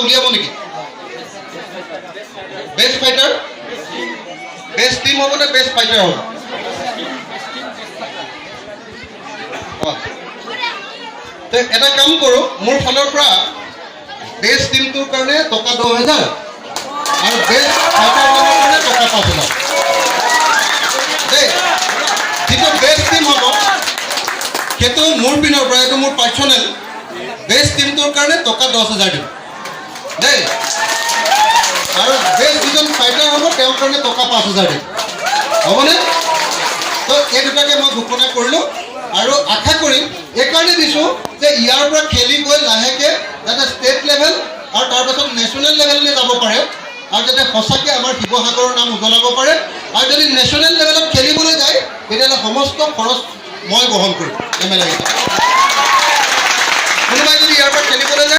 উলিয়াব নেকি? Best fighter, best team হ'ব নে বেষ্ট ফাইটাৰ হ'ব? এটা কাম কৰোঁ, মোৰ ফালৰ পৰা বেষ্ট টিমটোৰ কাৰণে টকা 10,000 আৰু বেষ্ট ফাইটাৰজনৰ কাৰণে টকা 5,000 দেই। যিটো বেষ্ট টিম হ'ব সেইটো মোৰ পিনৰ পৰা, এইটো মোৰ পাৰ্চনেল। বেষ্ট টিমটোৰ কাৰণে টকা 10,000 দিম দেই, আৰু বেষ্ট যিজন ফাইটাৰ হ'ব তেওঁৰ কাৰণে টকা 5,000 দিম, হ'বনে? তো এই দুটাকে মই ঘোষণা কৰিলোঁ আৰু আশা কৰিম এইকাৰণে দিছোঁ যে ইয়াৰ পৰা খেলি গৈ লাহেকৈ যাতে ষ্টেট লেভেল আৰু তাৰপাছত নেশ্যনেল লেভেললৈ যাব পাৰে, আৰু যাতে সঁচাকৈ আমাৰ শিৱসাগৰৰ নাম উজ্বলাব পাৰে। আৰু যদি নেশ্যনেল লেভেলত খেলিবলৈ যায় তেতিয়াহ'লে সমস্ত খৰচ মই বহন কৰিম। MLA কোনোবাই যদি ইয়াৰ পৰা খেলিবলৈ যায়